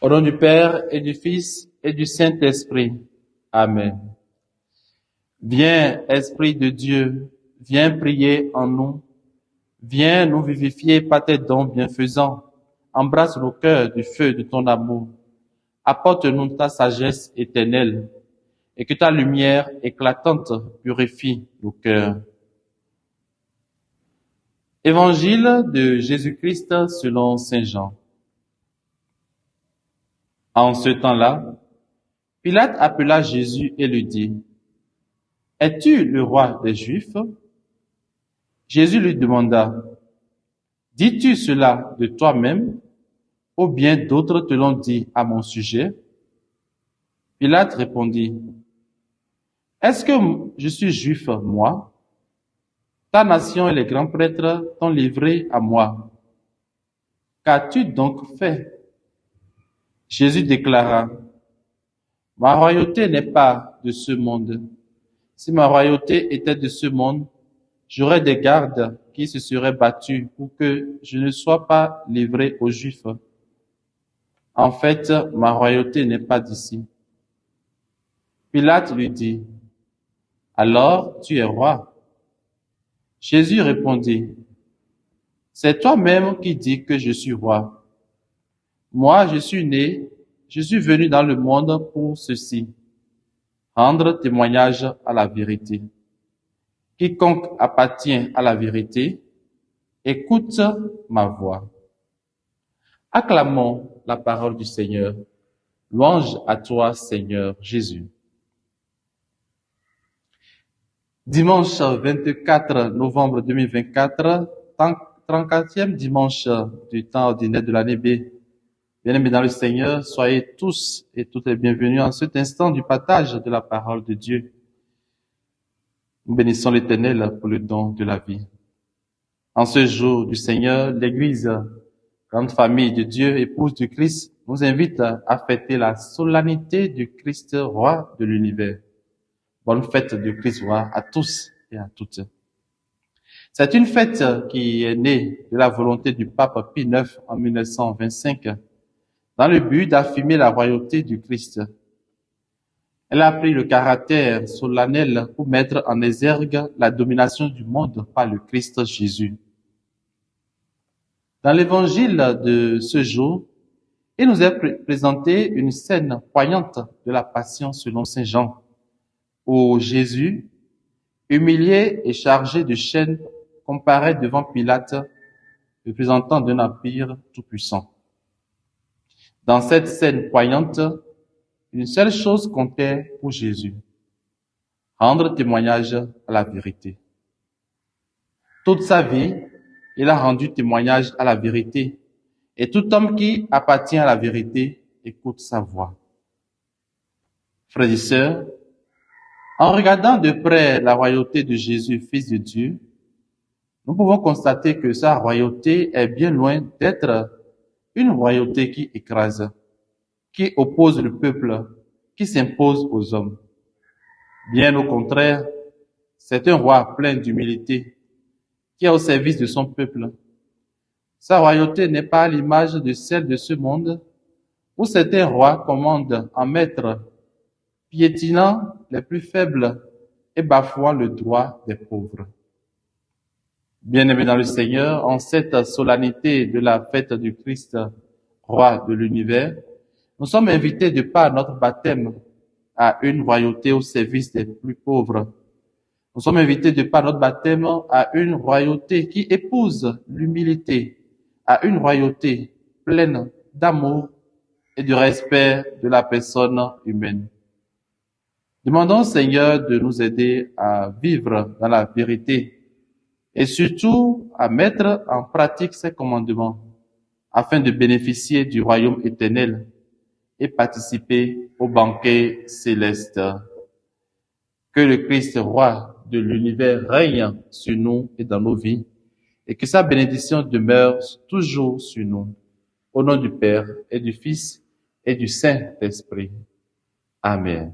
Au nom du Père et du Fils et du Saint-Esprit. Amen. Viens, Esprit de Dieu, viens prier en nous. Viens nous vivifier par tes dons bienfaisants. Embrasse nos cœurs du feu de ton amour. Apporte-nous ta sagesse éternelle et que ta lumière éclatante purifie nos cœurs. Évangile de Jésus-Christ selon saint Jean. En ce temps-là, Pilate appela Jésus et lui dit, « Es-tu le roi des Juifs ?» Jésus lui demanda, « Dis-tu cela de toi-même, ou bien d'autres te l'ont dit à mon sujet ?» Pilate répondit, « Est-ce que je suis juif, moi? Ta nation et les grands prêtres t'ont livré à moi. Qu'as-tu donc fait? » Jésus déclara, « Ma royauté n'est pas de ce monde. Si ma royauté était de ce monde, j'aurais des gardes qui se seraient battus pour que je ne sois pas livré aux Juifs. En fait, ma royauté n'est pas d'ici. » Pilate lui dit, « Alors tu es roi. » Jésus répondit, « C'est toi-même qui dis que je suis roi. Moi, je suis venu dans le monde pour ceci, rendre témoignage à la vérité. Quiconque appartient à la vérité, écoute ma voix. » Acclamons la parole du Seigneur. Louange à toi, Seigneur Jésus. Dimanche 24 novembre 2024, 34e dimanche du temps ordinaire de l'année B. Bien-aimés dans le Seigneur, soyez tous et toutes les bienvenus en cet instant du partage de la parole de Dieu. Nous bénissons l'Éternel pour le don de la vie. En ce jour du Seigneur, l'Église, grande famille de Dieu, épouse du Christ, nous invite à fêter la solennité du Christ, roi de l'univers. Bonne fête du Christ roi à tous et à toutes. C'est une fête qui est née de la volonté du pape Pie IX en 1925, dans le but d'affirmer la royauté du Christ. Elle a pris le caractère solennel pour mettre en exergue la domination du monde par le Christ Jésus. Dans l'évangile de ce jour, il nous est présenté une scène poignante de la Passion selon saint Jean, où Jésus, humilié et chargé de chaînes, comparaît devant Pilate, représentant d'un empire tout-puissant. Dans cette scène poignante, une seule chose comptait pour Jésus, rendre témoignage à la vérité. Toute sa vie, il a rendu témoignage à la vérité, et tout homme qui appartient à la vérité écoute sa voix. Frères et sœurs, en regardant de près la royauté de Jésus, Fils de Dieu, nous pouvons constater que sa royauté est bien loin d'être une royauté qui écrase, qui oppose le peuple, qui s'impose aux hommes. Bien au contraire, c'est un roi plein d'humilité, qui est au service de son peuple. Sa royauté n'est pas à l'image de celle de ce monde, où certains rois commandent en maître, piétinant les plus faibles et bafouant le droit des pauvres. Bien-aimés dans le Seigneur, en cette solennité de la fête du Christ, roi de l'univers, nous sommes invités de par notre baptême à une royauté au service des plus pauvres. Nous sommes invités de par notre baptême à une royauté qui épouse l'humilité, à une royauté pleine d'amour et de respect de la personne humaine. Demandons au Seigneur de nous aider à vivre dans la vérité et surtout à mettre en pratique ses commandements afin de bénéficier du royaume éternel et participer au banquet céleste. Que le Christ roi de l'univers règne sur nous et dans nos vies et que sa bénédiction demeure toujours sur nous. Au nom du Père et du Fils et du Saint-Esprit. Amen.